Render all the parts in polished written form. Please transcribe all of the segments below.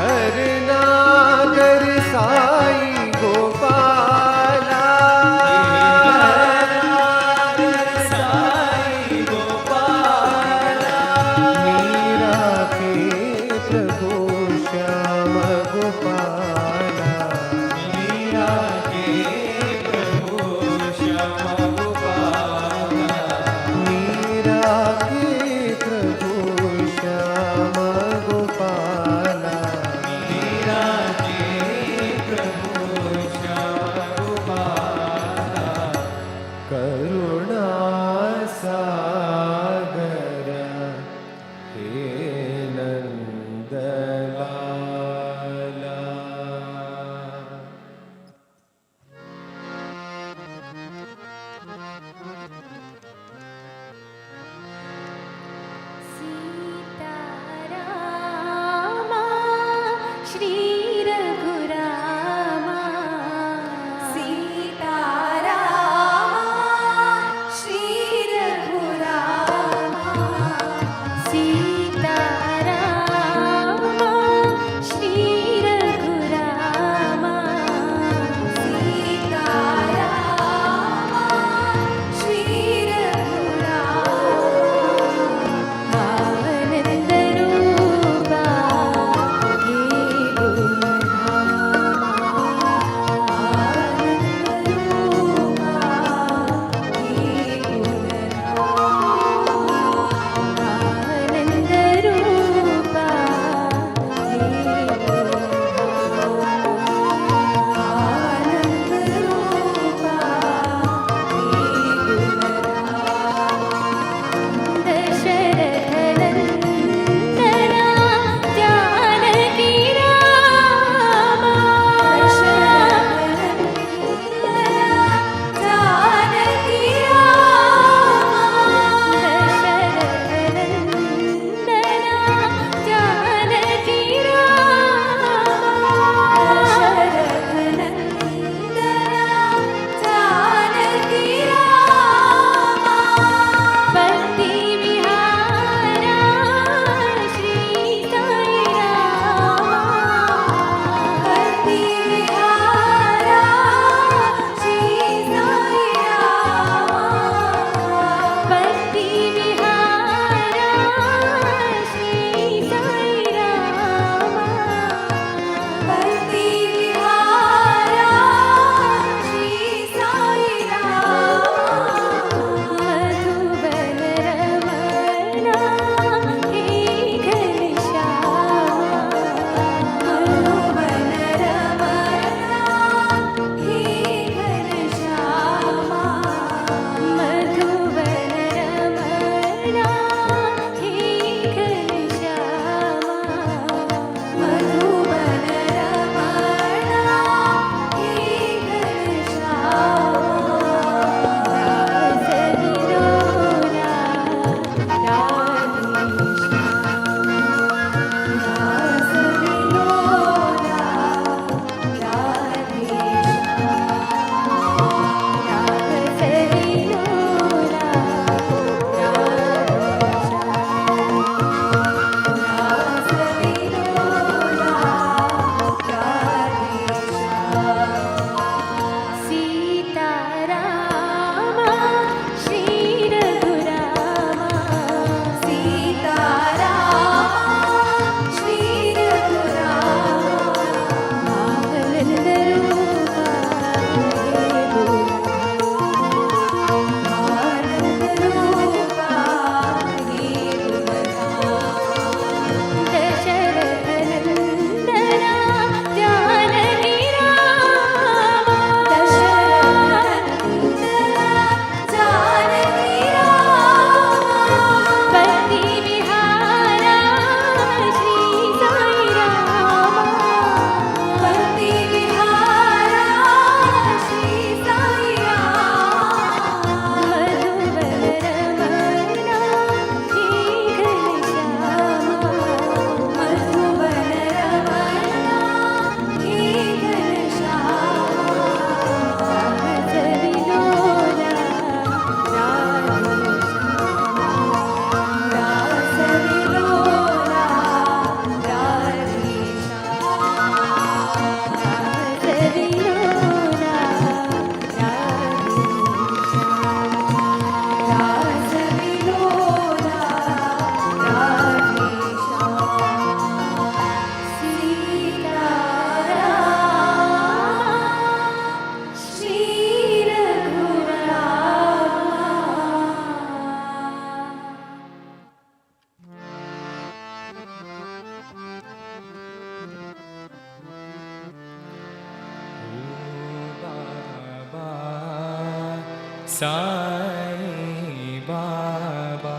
हर नागर साई गोपाला, साई गोपाला, मीरा के प्रभु श्याम गोपाला, मीरा के प्रभु श्याम गोपाला, मीरा के प्रभु श्याम गोपाला, मीरा साईं बाबा।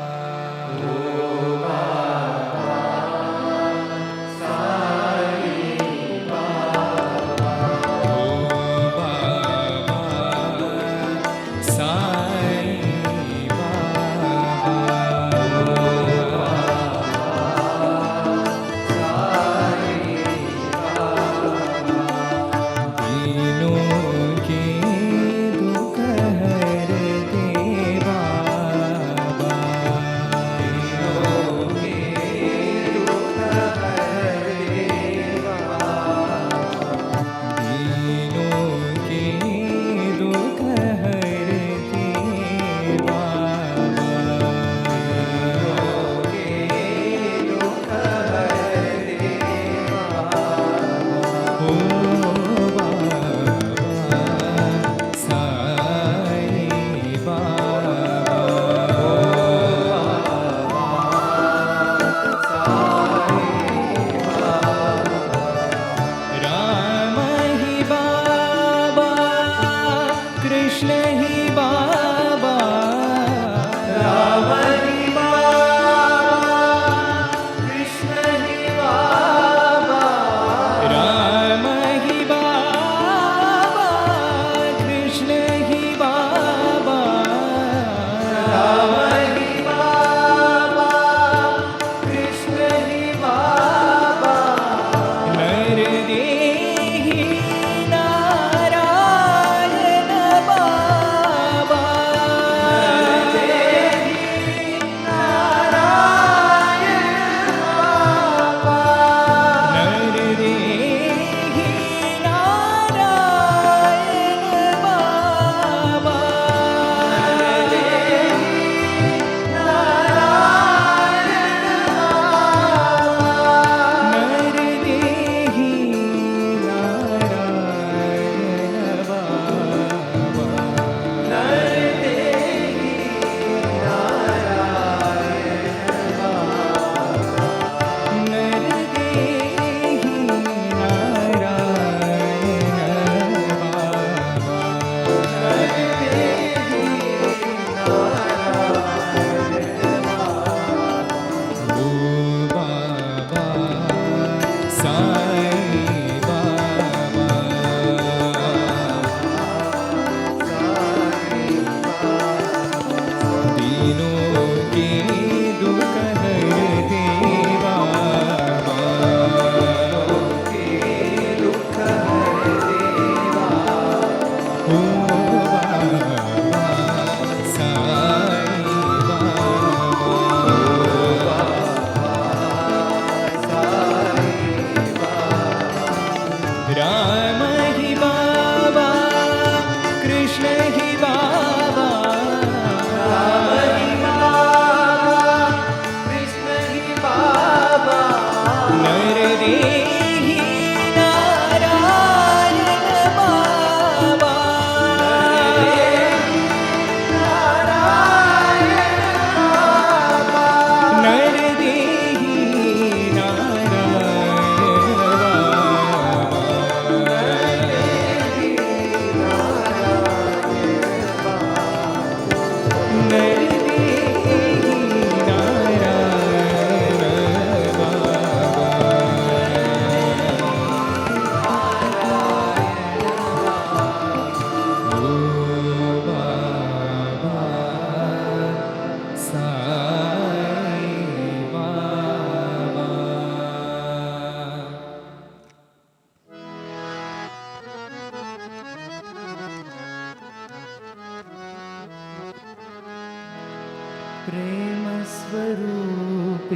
प्रेम स्वरूपिणी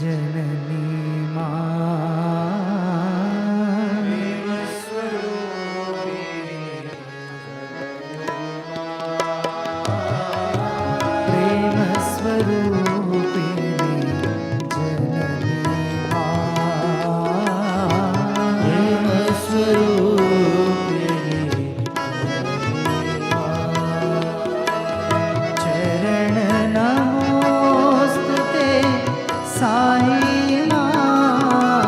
जननी मां, प्रेम स्वरूपिणी प्रेम स्वरूपिणी जननी मां, प्रेम स्वरूपिणी चरण नमोस्तुते साई मां।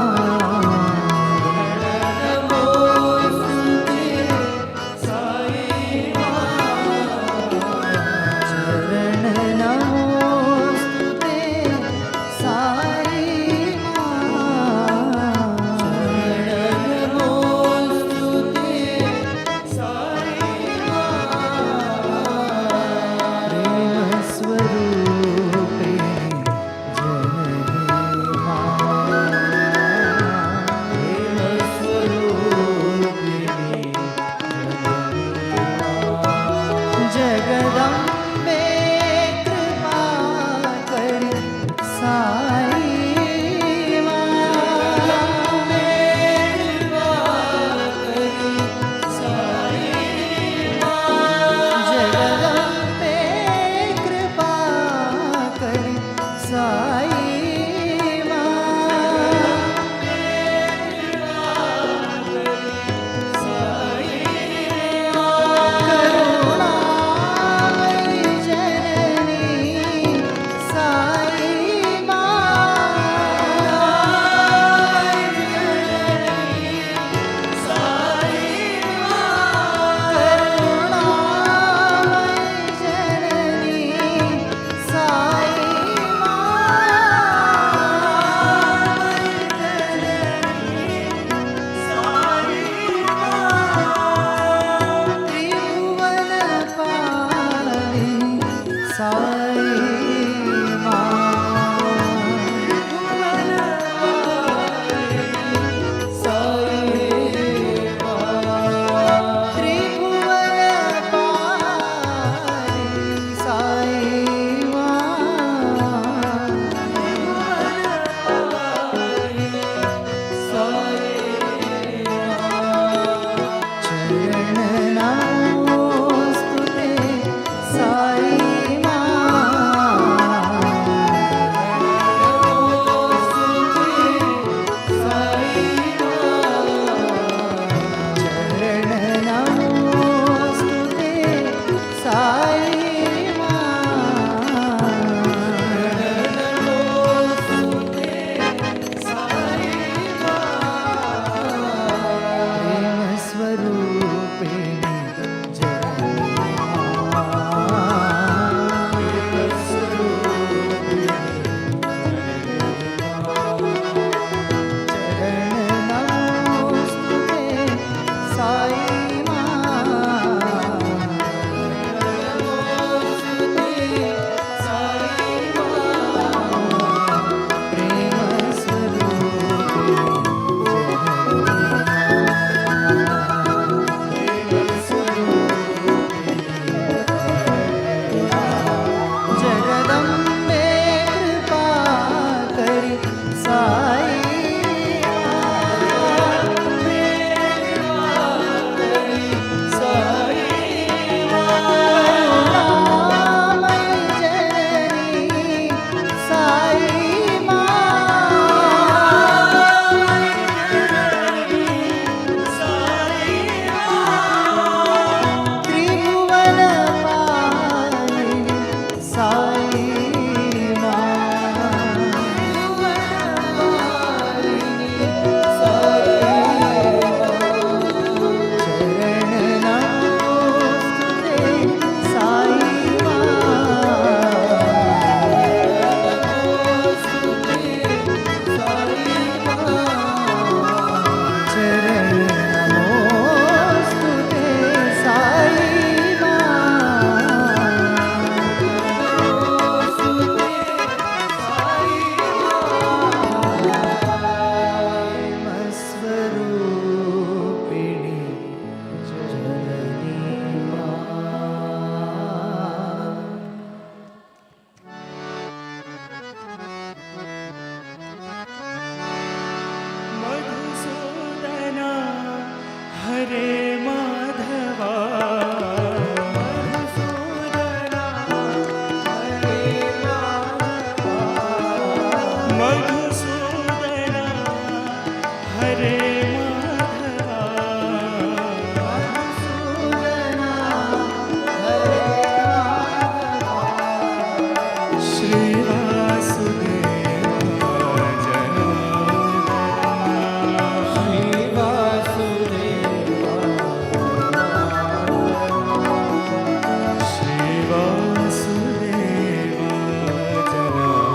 हरे माधवा श्री वासुदेवा जनार्दना श्री वासुदेवा जनार्दना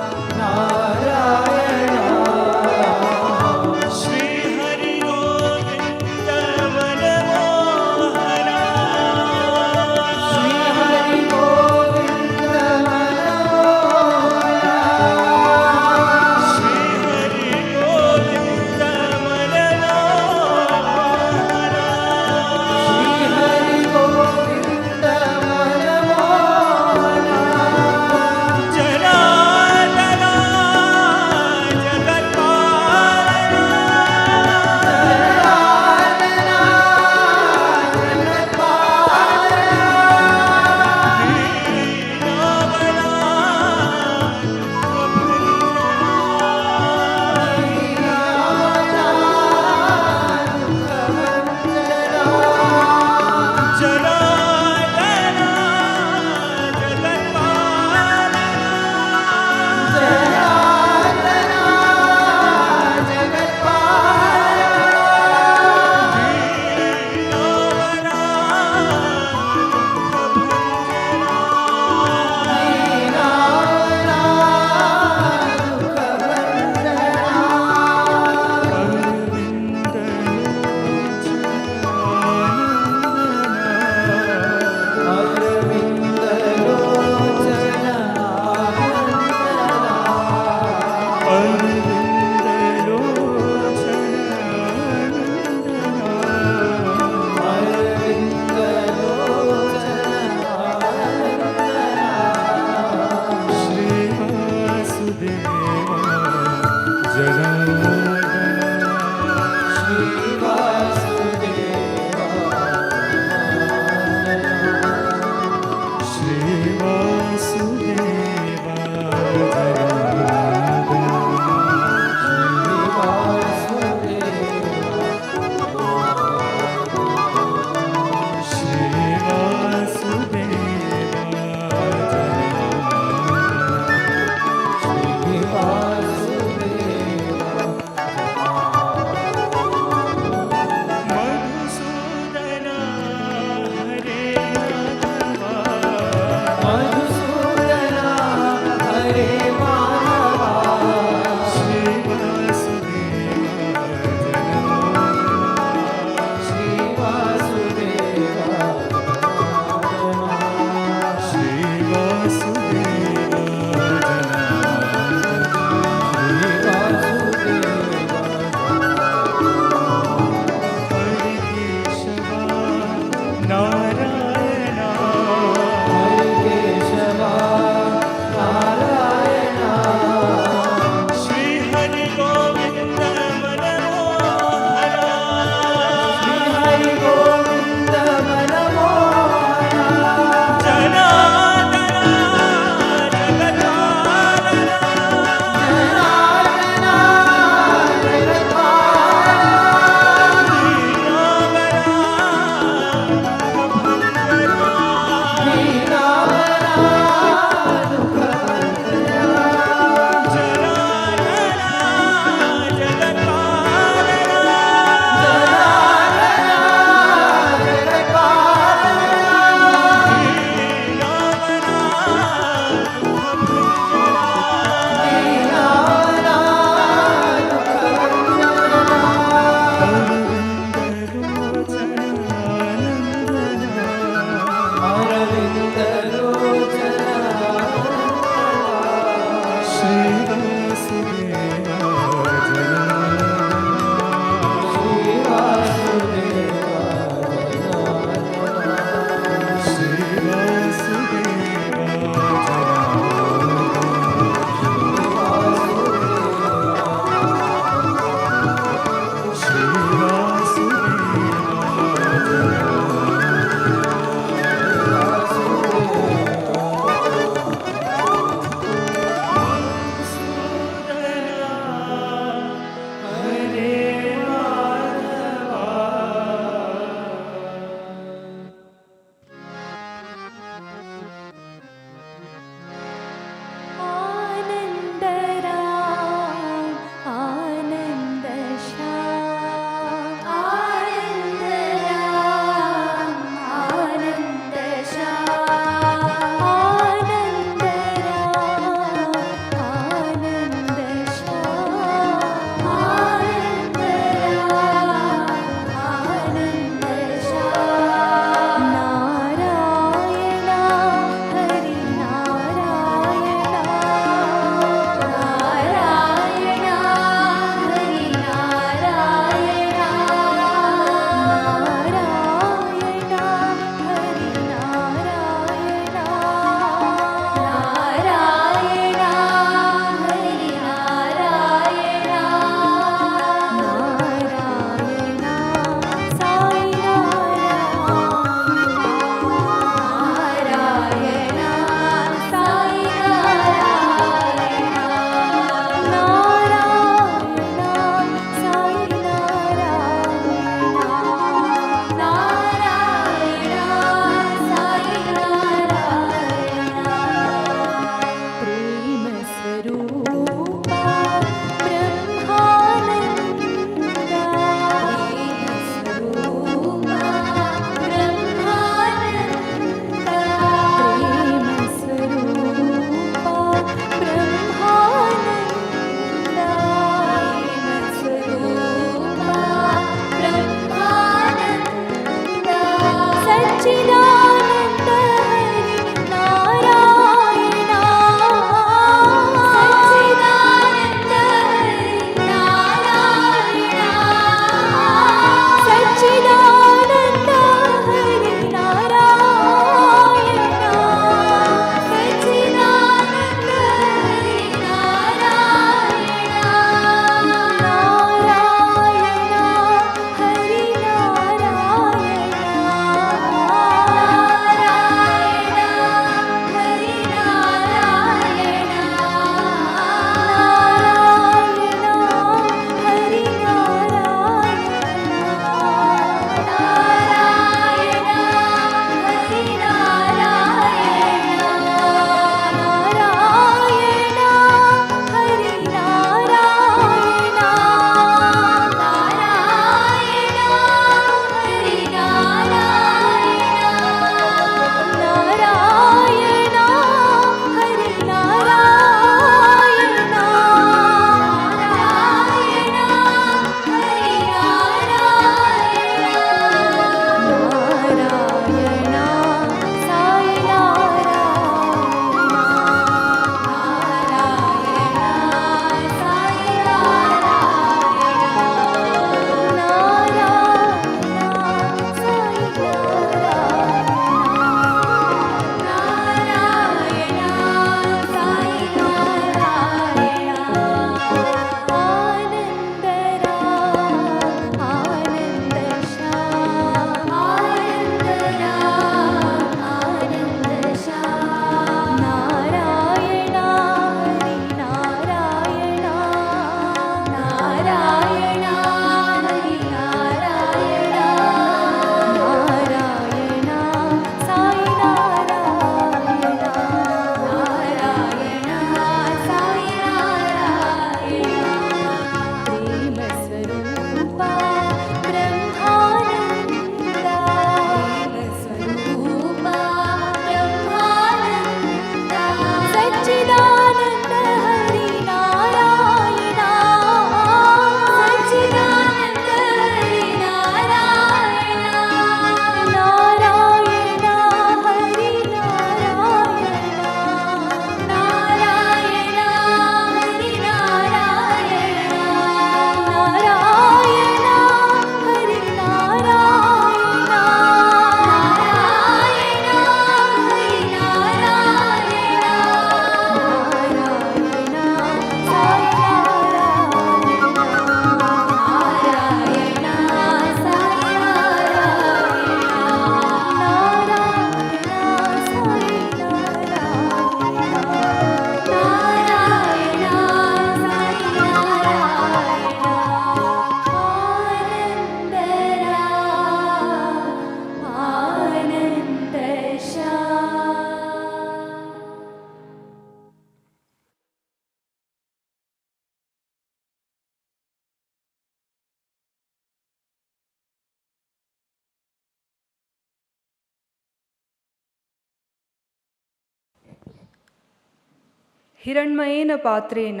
हिरण्मयेन पात्रेण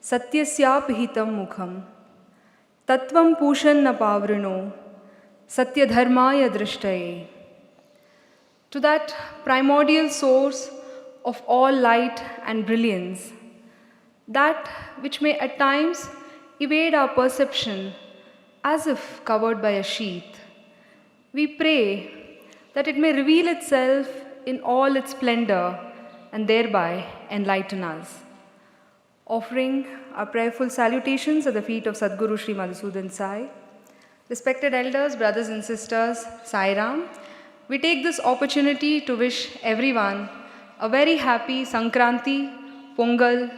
सत्यस्यापिहितं मुखं तत्त्वं पूषन्न पावृणो सत्यधर्माय दृष्टये. To that primordial source of all light and brilliance, that which may at times evade our perception as if covered by a sheath, we pray that it may reveal itself in all its splendor and thereby enlighten us. Offering our prayerful salutations at the feet of Sadguru Sri Madhusudan Sai. Respected elders, brothers and sisters, Sai Ram, we take this opportunity to wish everyone a very happy Sankranti, Pongal,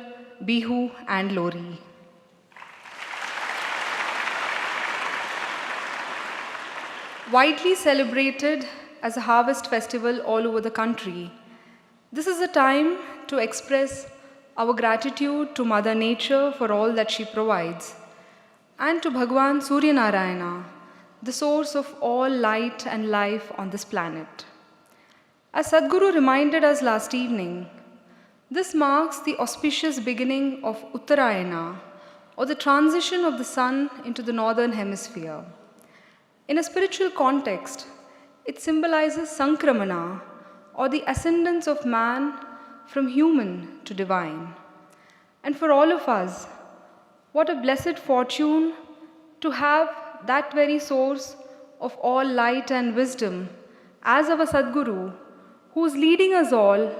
Bihu and Lori. Widely celebrated as a harvest festival all over the country, this is a time to express our gratitude to Mother Nature for all that she provides, and to Bhagwan Surya Narayana, the source of all light and life on this planet. As Sadguru reminded us last evening, this marks the auspicious beginning of Uttarayana, or the transition of the sun into the northern hemisphere. In a spiritual context, it symbolizes Sankramana, or the ascendance of man from human to divine. And for all of us, what a blessed fortune to have that very source of all light and wisdom as our Sadguru, who is leading us all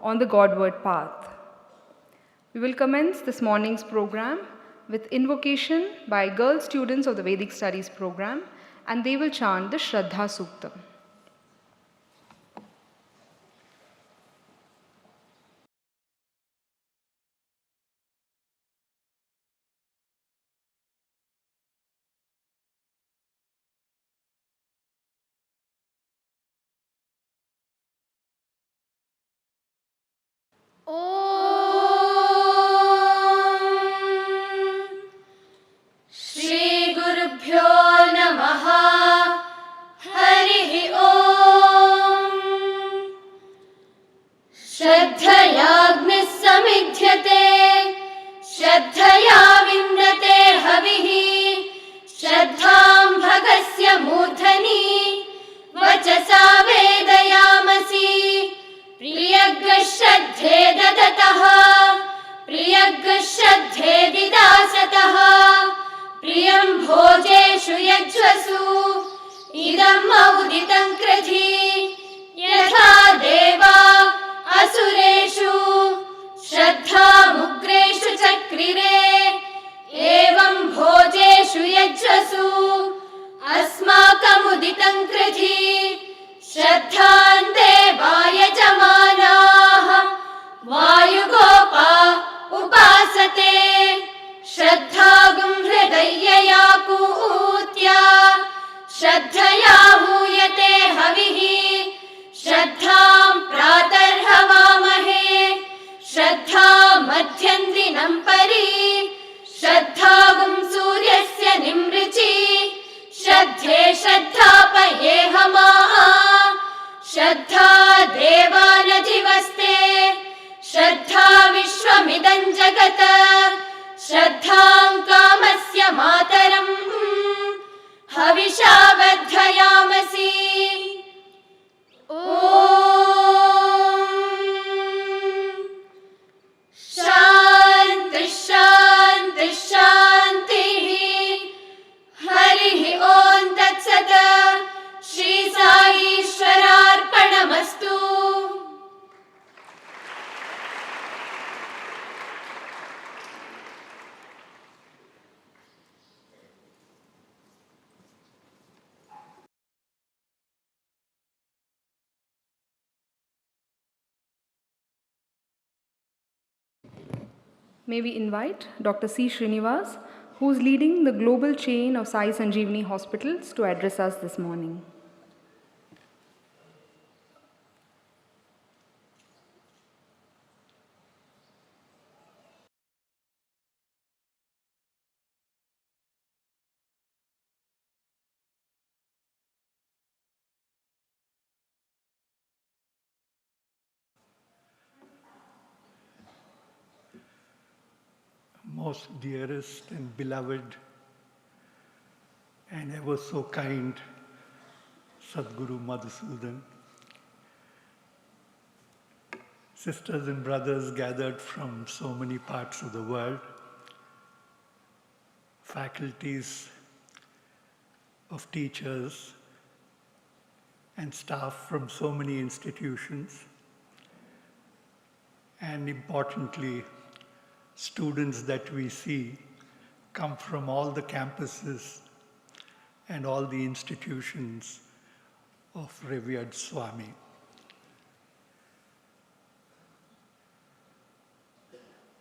on the Godward path. We will commence this morning's program with invocation by girl students of the Vedic Studies program, and they will chant the Shraddha Suktam. Shri गुरुभ्यो नमः हरिः ॐ श्रद्धयाग्निः समिध्यते श्रद्धया विन्दते हविः श्रद्धां भगस्य मूर्धनि वचसा वेदयामसि प्रियग् श्रद्धे ददतः प्रियग् श्रद्धे विदासतः प्रियं भोजेषु यज्वसु इदम् औदितं कृधि यथा देवा असुरेषु श्रद्धामुग्रेषु चक्रिरे एवं भोजेषु यज्वसु अस्माकमुदितं कृधि श्रद्धान् देवा यजमानाः वायुगोपा उपासते श्रद्धागुं हृदयया कूत्या श्रद्धया हूयते हविः श्रद्धां प्रातर्हवामहे श्रद्धां मध्यन्दिनं परि श्रद्धागुं सूर्यस्य निमृचि श्रद्धे श्रद्धापयेहमा श्रद्धा देवानधिवस्ते श्रद्धा विश्वमिदं जगत् श्रद्धां कामस्य मातरम् हविषा वर्धयामसि ॐ शान्ति शान्ति शान्तिः हरिः ॐ तत्सत् Shri साईश्वरार्पणमस्तु. May we invite Dr. C. Srinivas, who is leading the global chain of Sai Sanjeevani hospitals, to address us this morning. Most dearest and beloved and ever so kind Sadguru Madhusudan, sisters and brothers gathered from so many parts of the world, faculties of teachers and staff from so many institutions, and importantly, students that we see come from all the campuses and all the institutions of revered Swami.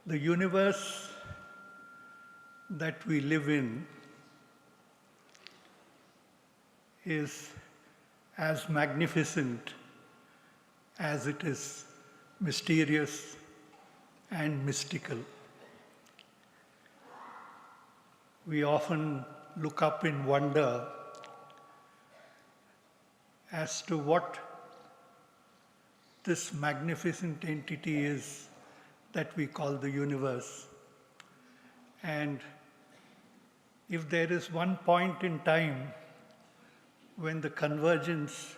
The universe that we live in is as magnificent as it is mysterious and mystical. We often look up in wonder as to what this magnificent entity is that we call the universe. And if there is one point in time when the convergence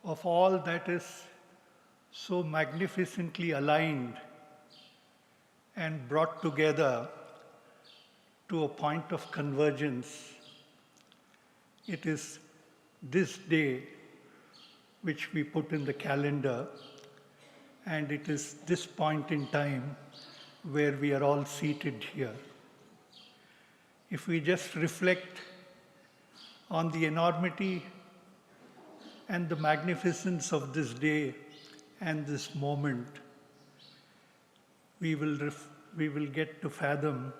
of all that is so magnificently aligned and brought together to a point of convergence. It is this day which we put in the calendar, and it is this point in time where we are all seated here. If we just reflect on the enormity and the magnificence of this day and this moment, we will get to fathom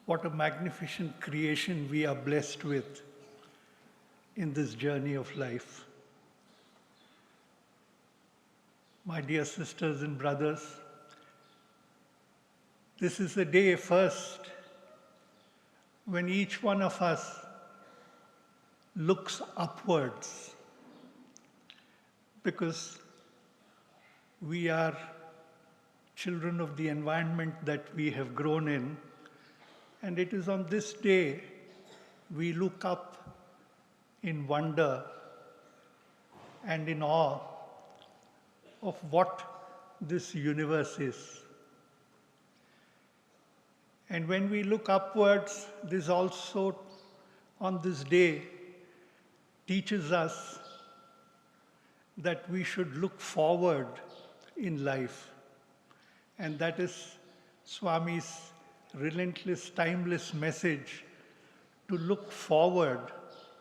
what a magnificent creation we are blessed with in this journey of life. My dear sisters and brothers, this is the day first when each one of us looks upwards, because we are children of the environment that we have grown in, and it is on this day we look up in wonder and in awe of what this universe is. And when we look upwards, this also on this day teaches us that we should look forward in life. And that is Swami's relentless, timeless message, to look forward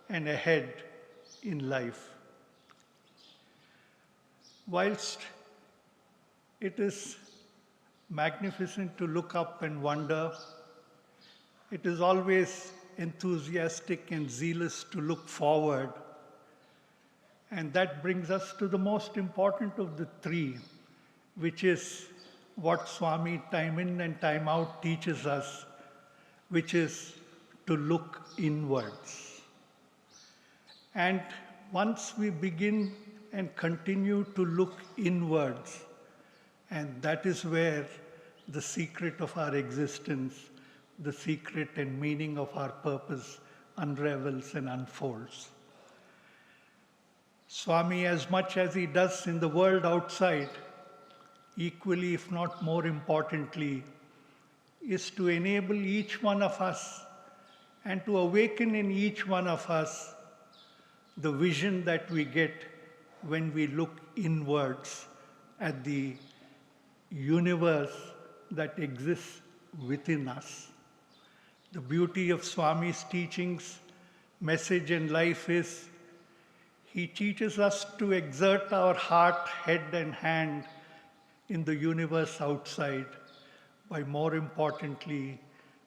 and ahead in life. Whilst it is magnificent to look up and wonder, it is always enthusiastic and zealous to look forward. And that brings us to the most important of the three, which is what Swami time in and time out teaches us, which is to look inwards. And once we begin and continue to look inwards, and that is where the secret of our existence, the secret and meaning of our purpose unravels and unfolds. Swami, as much as he does in the world outside, equally, if not more importantly, is to enable each one of us and to awaken in each one of us the vision that we get when we look inwards at the universe that exists within us. The beauty of Swami's teachings, message and life is, he teaches us to exert our heart, head and hand in the universe outside by, more importantly,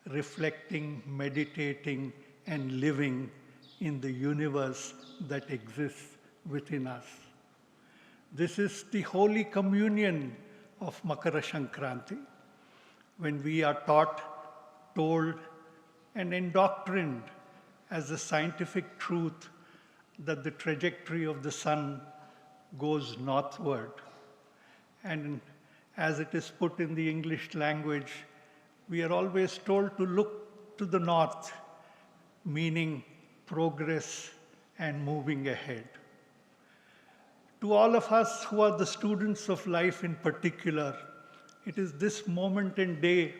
reflecting, meditating and living in the universe that exists within us. This is the holy communion of Makara Sankranti, when we are taught, told and indoctrined as a scientific truth that the trajectory of the sun goes northward. And as it is put in the English language, we are always told to look to the north, meaning progress and moving ahead. To all of us who are the students of life in particular, it is this moment and day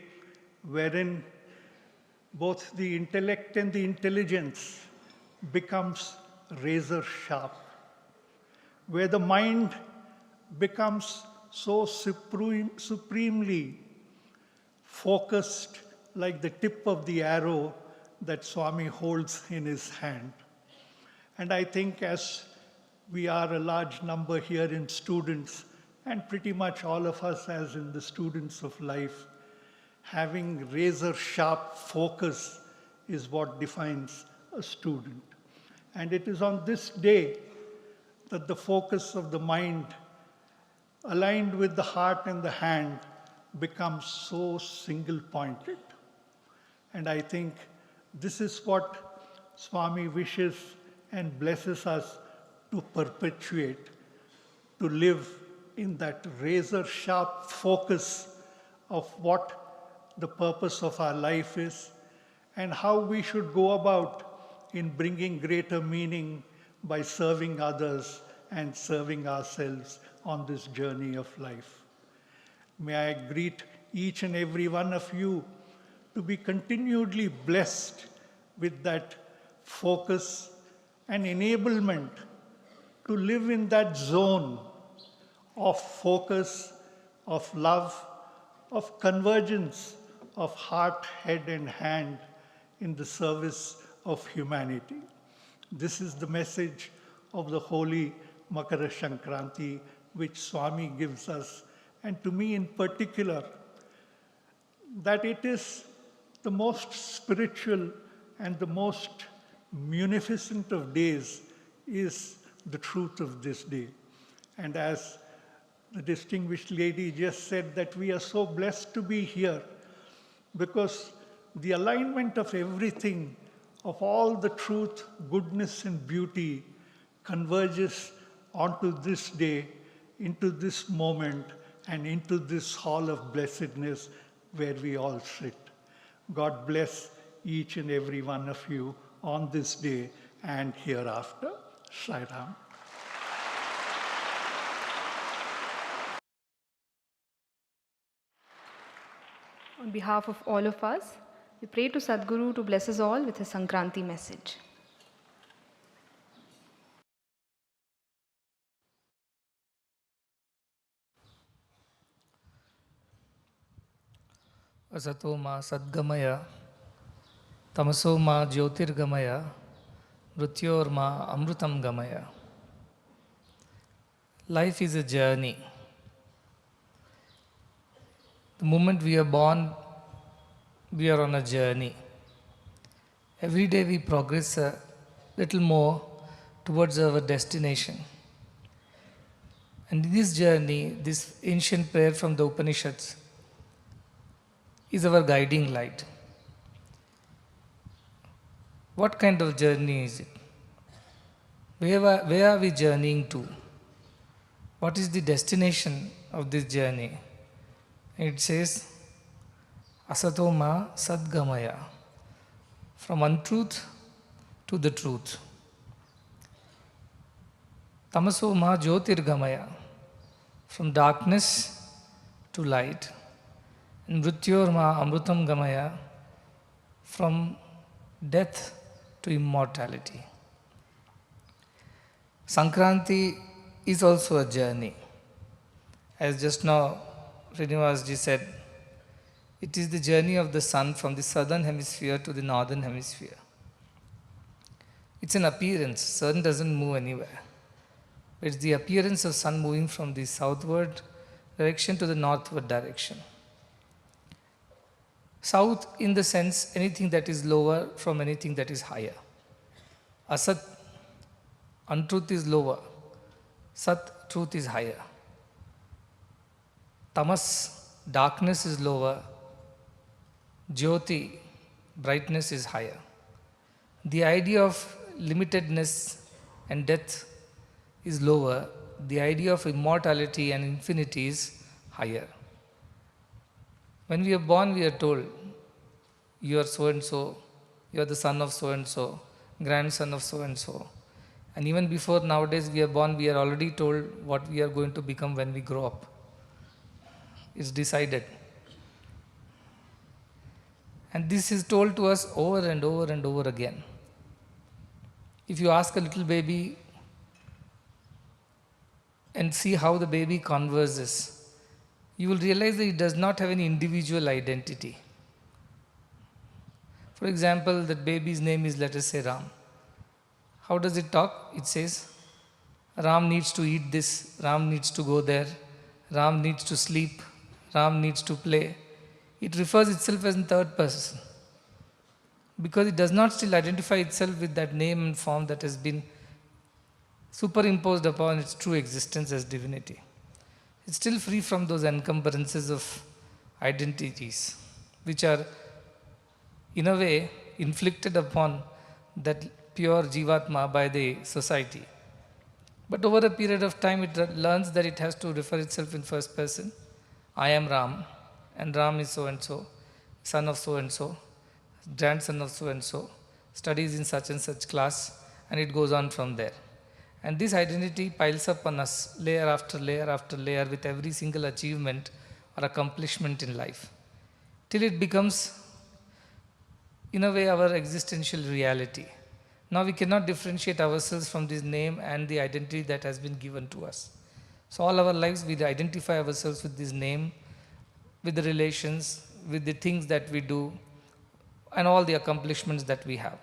wherein both the intellect and the intelligence becomes razor sharp, where the mind becomes so supremely focused, like the tip of the arrow that Swami holds in his hand. And I think as we are a large number here in students, and pretty much all of us as in the students of life, having razor sharp focus is what defines a student. And it is on this day that the focus of the mind, aligned with the heart and the hand, becomes so single-pointed. And I think this is what Swami wishes and blesses us to perpetuate, to live in that razor-sharp focus of what the purpose of our life is and how we should go about in bringing greater meaning by serving others and serving ourselves on this journey of life. May I greet each and every one of you to be continually blessed with that focus and enablement to live in that zone of focus, of love, of convergence of heart, head, and hand in the service of humanity. This is the message of the holy Makara Sankranti, which Swami gives us, and to me in particular, that it is the most spiritual and the most munificent of days is the truth of this day. And as the distinguished lady just said, that we are so blessed to be here because the alignment of everything, of all the truth, goodness, and beauty converges onto this day, into this moment, and into this hall of blessedness where we all sit. God bless each and every one of you on this day and hereafter. Sai Ram. On behalf of all of us, we pray to Sadguru to bless us all with his Sankranti message. Asato ma sadgamaya, tamaso ma jyotirgamaya, mrityor ma amrutam gamaya. Life is a journey. The moment we are born, we are on a journey. Every day we progress a little more towards our destination. And in this journey, this ancient prayer from the Upanishads is our guiding light. What kind of journey is it? Where are we journeying to? What is the destination of this journey? It says, Asato ma sadgamaya, from untruth to the truth. Tamaso ma jyotirgamaya, from darkness to light. And mrityor ma amrutam gamaya, from death to immortality. Sankranti is also a journey. As just now Srinivas ji said, it is the journey of the sun from the southern hemisphere to the northern hemisphere. It's an appearance. Sun doesn't move anywhere. It's the appearance of sun moving from the southward direction to the northward direction. South in the sense anything that is lower from anything that is higher. Asat, untruth is lower. Sat, truth is higher. Tamas, darkness is lower. Jyoti, brightness is higher. The idea of limitedness and death is lower. The idea of immortality and infinity is higher. When we are born, we are told, you are so and so, you are the son of so and so, grandson of so and so. And even before nowadays we are born, we are already told what we are going to become when we grow up. It's decided. And this is told to us over and over and over again. If you ask a little baby and see how the baby converses, you will realize that it does not have any individual identity. For example, that baby's name is, let us say, Ram. How does it talk? It says, Ram needs to eat this, Ram needs to go there, Ram needs to sleep, Ram needs to play. It refers itself as in third person because it does not still identify itself with that name and form that has been superimposed upon its true existence as divinity. It's still free from those encumbrances of identities which are in a way inflicted upon that pure Jivatma by the society. But over a period of time it learns that it has to refer itself in first person. I am Ram, and Ram is so and so, son of so and so, grandson of so and so, studies in such and such class, and it goes on from there. And this identity piles up on us layer after layer after layer with every single achievement or accomplishment in life, till it becomes, in a way, our existential reality. Now we cannot differentiate ourselves from this name and the identity that has been given to us. So all our lives we identify ourselves with this name, with the relations, with the things that we do, and all the accomplishments that we have.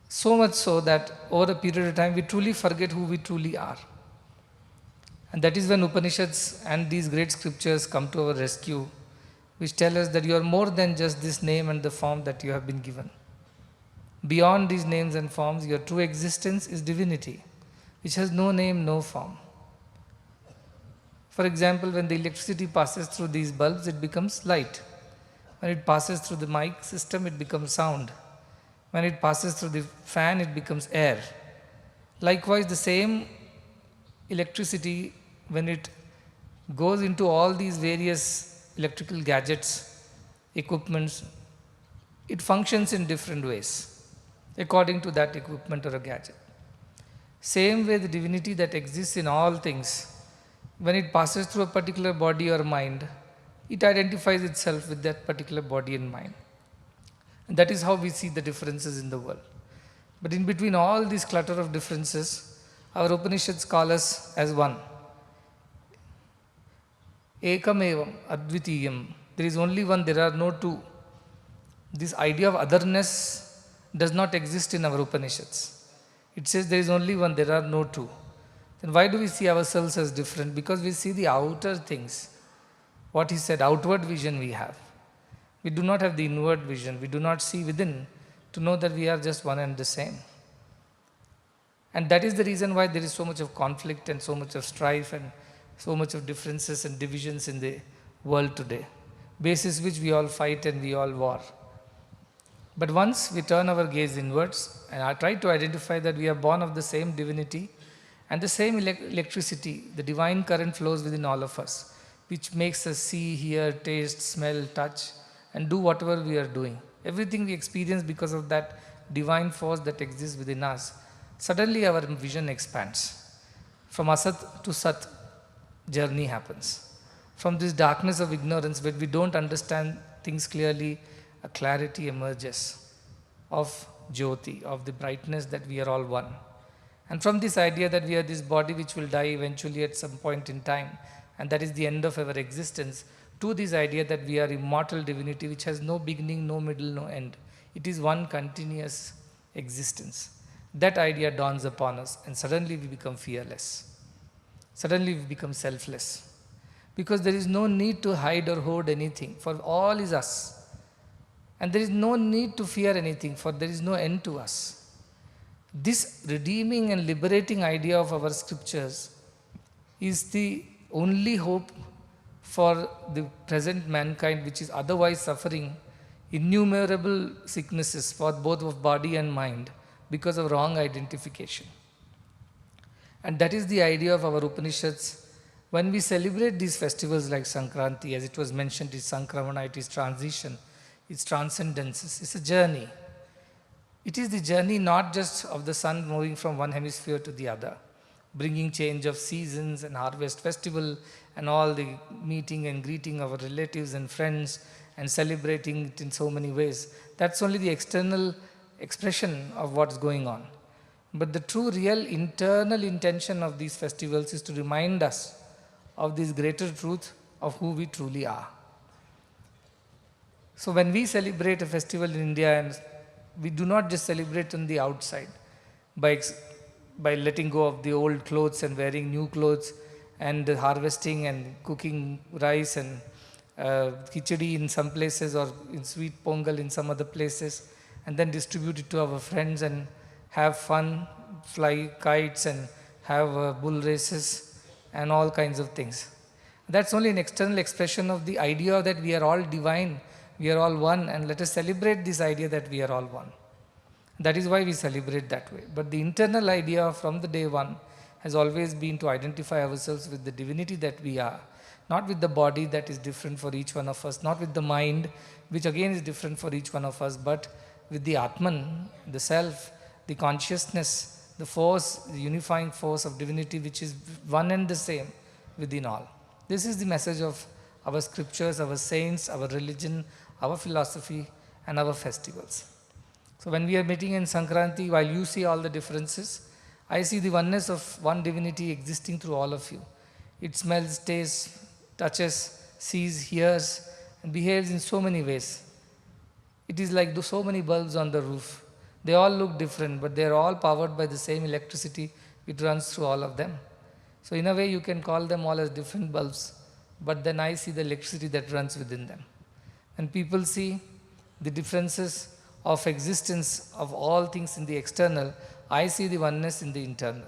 So much so that over a period of time we truly forget who we truly are. And that is when Upanishads and these great scriptures come to our rescue, which tell us that you are more than just this name and the form that you have been given. Beyond these names and forms, your true existence is divinity, which has no name, no form. For example, when the electricity passes through these bulbs, it becomes light. When it passes through the mic system, it becomes sound. When it passes through the fan, it becomes air. Likewise, the same electricity, when it goes into all these various electrical gadgets, equipments, it functions in different ways according to that equipment or a gadget. Same way, the divinity that exists in all things, when it passes through a particular body or mind, it identifies itself with that particular body and mind. And that is how we see the differences in the world. But in between all this clutter of differences, our Upanishads call us as one. Ekam evam advitiyam. There is only one, there are no two. This idea of otherness does not exist in our Upanishads. It says there is only one, there are no two. Then why do we see ourselves as different? Because we see the outer things. What he said, outward vision we have. We do not have the inward vision. We do not see within to know that we are just one and the same. And that is the reason why there is so much of conflict and so much of strife and so much of differences and divisions in the world today, basis which we all fight and we all war. But once we turn our gaze inwards and I try to identify that we are born of the same divinity and the same electricity, the divine current flows within all of us, which makes us see, hear, taste, smell, touch, and do whatever we are doing. Everything we experience because of that divine force that exists within us. Suddenly our vision expands. From asat to sat, journey happens. From this darkness of ignorance where we don't understand things clearly, a clarity emerges of Jyoti, of the brightness that we are all one. And from this idea that we are this body which will die eventually at some point in time, and that is the end of our existence, to this idea that we are immortal divinity which has no beginning, no middle, no end. It is one continuous existence. That idea dawns upon us and suddenly we become fearless. Suddenly we become selfless. Because there is no need to hide or hoard anything, for all is us. And there is no need to fear anything, for there is no end to us. This redeeming and liberating idea of our scriptures is the only hope for the present mankind, which is otherwise suffering innumerable sicknesses for both of body and mind because of wrong identification. And that is the idea of our Upanishads. When we celebrate these festivals like Sankranti, as it was mentioned, it's Sankramana, it is transition, it's transcendences, it's a journey. It is the journey not just of the sun moving from one hemisphere to the other, bringing change of seasons and harvest festival and all the meeting and greeting of our relatives and friends and celebrating it in so many ways. That's only the external expression of what's going on. But the true, real, internal intention of these festivals is to remind us of this greater truth of who we truly are. So when we celebrate a festival in India, and we do not just celebrate on the outside by letting go of the old clothes and wearing new clothes and harvesting and cooking rice and khichdi in some places or in sweet pongal in some other places, and then distribute it to our friends and have fun, fly kites and have bull races and all kinds of things. That's only an external expression of the idea that we are all divine, we are all one, and let us celebrate this idea that we are all one. That is why we celebrate that way. But the internal idea from the day one has always been to identify ourselves with the divinity that we are, not with the body that is different for each one of us, not with the mind, which again is different for each one of us, but with the Atman, the self, the consciousness, the force, the unifying force of divinity which is one and the same within all. This is the message of our scriptures, our saints, our religion, our philosophy and our festivals. So when we are meeting in Sankranti, while you see all the differences, I see the oneness of one divinity existing through all of you. It smells, tastes, touches, sees, hears and behaves in so many ways. It is like so many bulbs on the roof. They all look different, but they are all powered by the same electricity which runs through all of them. So in a way you can call them all as different bulbs, but then I see the electricity that runs within them. And people see the differences of existence of all things in the external, I see the oneness in the internal.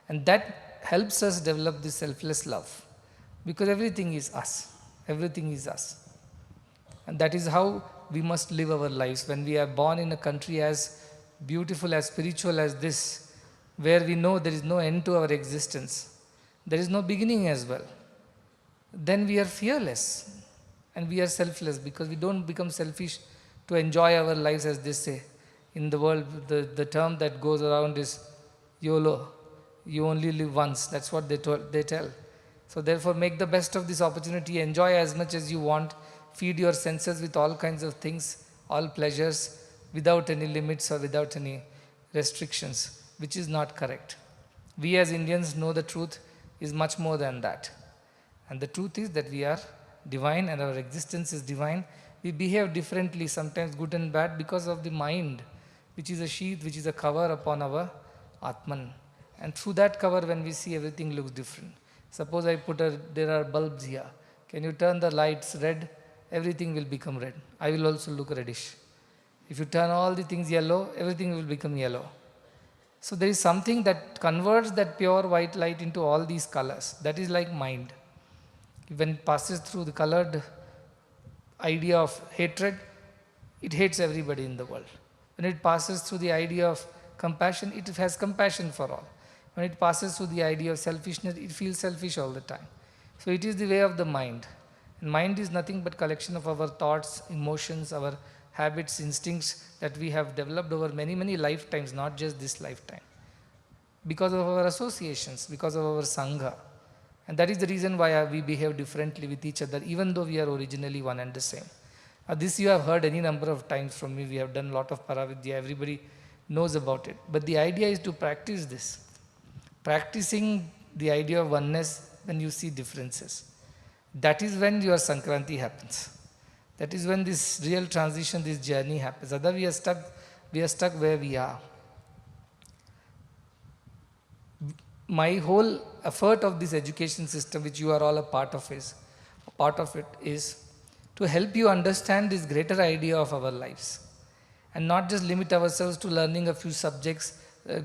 And that helps us develop this selfless love, because everything is us. Everything is us. And that is how we must live our lives. When we are born in a country as beautiful, as spiritual as this, where we know there is no end to our existence, there is no beginning as well, then we are fearless and we are selfless, because we don't become selfish to enjoy our lives, as they say. In the world, the term that goes around is YOLO. You only live once. That's what they tell. So therefore, make the best of this opportunity. Enjoy as much as you want. Feed your senses with all kinds of things, all pleasures, without any limits or without any restrictions, which is not correct. We as Indians know the truth is much more than that. And the truth is that we are divine and our existence is divine. We behave differently, sometimes good and bad, because of the mind, which is a sheath, which is a cover upon our Atman. And through that cover, when we see, everything looks different. Suppose I there are bulbs here. Can you turn the lights red? Everything will become red. I will also look reddish. If you turn all the things yellow, everything will become yellow. So there is something that converts that pure white light into all these colors. That is like mind. When it passes through the colored idea of hatred, it hates everybody in the world. When it passes through the idea of compassion, it has compassion for all. When it passes through the idea of selfishness, it feels selfish all the time. So it is the way of the mind. And mind is nothing but collection of our thoughts, emotions, our habits, instincts that we have developed over many, many lifetimes, not just this lifetime. Because of our associations, because of our sangha. And that is the reason why we behave differently with each other, even though we are originally one and the same. This you have heard any number of times from me. We have done a lot of Paravidya. Everybody knows about it. But the idea is to practice this. Practicing the idea of oneness when you see differences. That is when your Sankranti happens. That is when this real transition, this journey happens. Otherwise we are stuck where we are. My whole effort of this education system, which you are all a part of it is to help you understand this greater idea of our lives. And not just limit ourselves to learning a few subjects,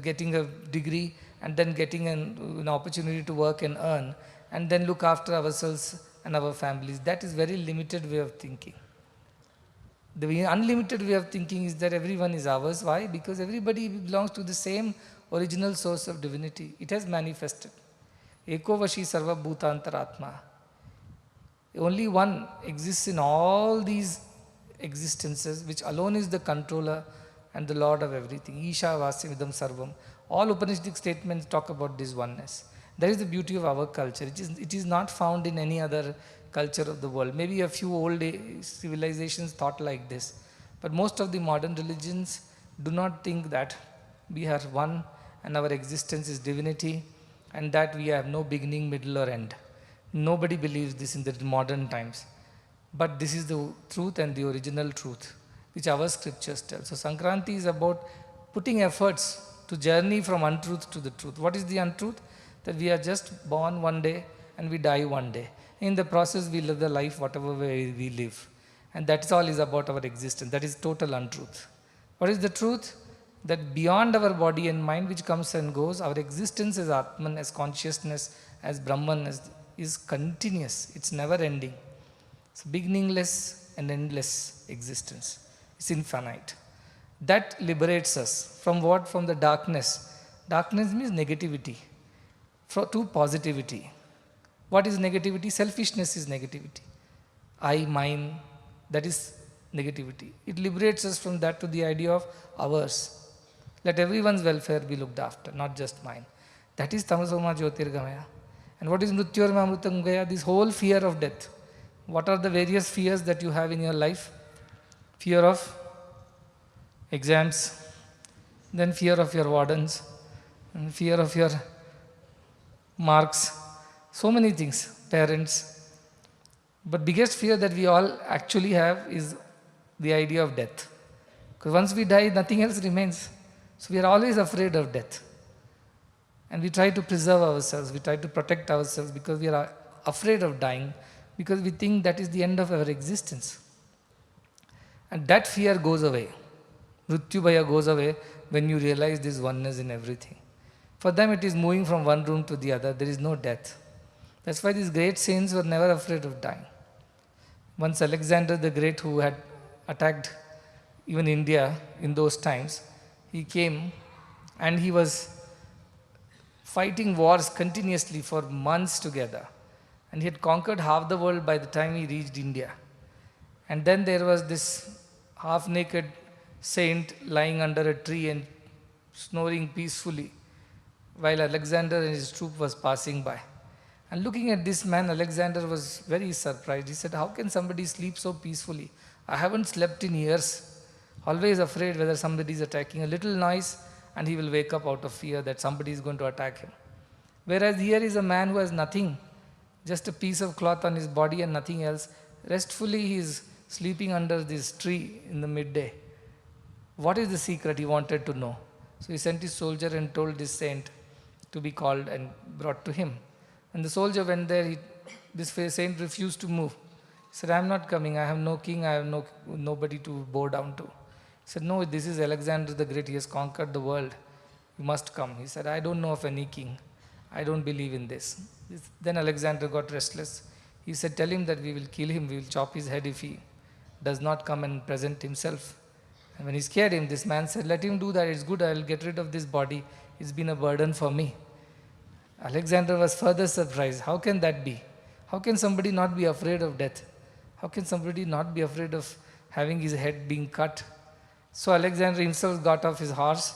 getting a degree, and then getting an opportunity to work and earn, and then look after ourselves and our families. That is very limited way of thinking. The unlimited way of thinking is that everyone is ours. Why? Because everybody belongs to the same original source of divinity. It has manifested. Eko vashi sarva bhutantaratma. Only one exists in all these existences, which alone is the controller and the Lord of everything. Isha vasimidam sarvam. All Upanishadic statements talk about this oneness. That is the beauty of our culture. It is not found in any other culture of the world. Maybe a few old civilizations thought like this. But most of the modern religions do not think that we are one and our existence is divinity and that we have no beginning, middle or end. Nobody believes this in the modern times. But this is the truth and the original truth, which our scriptures tell. So Sankranti is about putting efforts to journey from untruth to the truth. What is the untruth? That we are just born one day and we die one day. In the process, we live the life whatever way we live. And that's all is about our existence. That is total untruth. What is the truth? That beyond our body and mind, which comes and goes, our existence as Atman, as consciousness, as Brahman, is continuous. It's never ending. It's beginningless and endless existence. It's infinite. That liberates us from what? From the darkness. Darkness means negativity. To positivity. What is negativity? Selfishness is negativity. I, mine, that is negativity. It liberates us from that to the idea of ours. Let everyone's welfare be looked after, not just mine. That is tamasoma jyotirgamaya. And what is mrityormamrutam gaya? This whole fear of death. What are the various fears that you have in your life? Fear of exams, then fear of your wardens, and fear of your marks, so many things, parents. But biggest fear that we all actually have is the idea of death. Because once we die, nothing else remains. So we are always afraid of death. And we try to preserve ourselves, we try to protect ourselves because we are afraid of dying, because we think that is the end of our existence. And that fear goes away. Mrityubhaya goes away when you realize this oneness in everything. For them it is moving from one room to the other, there is no death. That's why these great saints were never afraid of dying. Once Alexander the Great, who had attacked even India in those times, he came and he was fighting wars continuously for months together. And he had conquered half the world by the time he reached India. And then there was this half-naked saint lying under a tree and snoring peacefully while Alexander and his troop was passing by. And looking at this man, Alexander was very surprised. He said, how can somebody sleep so peacefully? I haven't slept in years. Always afraid whether somebody is attacking. A little noise and he will wake up out of fear that somebody is going to attack him. Whereas here is a man who has nothing, just a piece of cloth on his body and nothing else. Restfully he is sleeping under this tree in the midday. What is the secret? He wanted to know. So he sent his soldier and told this saint to be called and brought to him. When the soldier went there, this saint refused to move. He said, I am not coming. I have no king. I have nobody to bow down to. He said, no, this is Alexander the Great. He has conquered the world. You must come. He said, I don't know of any king. I don't believe in this. Then Alexander got restless. He said, tell him that we will kill him. We will chop his head if he does not come and present himself. And when he scared him, this man said, let him do that. It's good. I will get rid of this body. It's been a burden for me. Alexander was further surprised. How can that be? How can somebody not be afraid of death? How can somebody not be afraid of having his head being cut? So Alexander himself got off his horse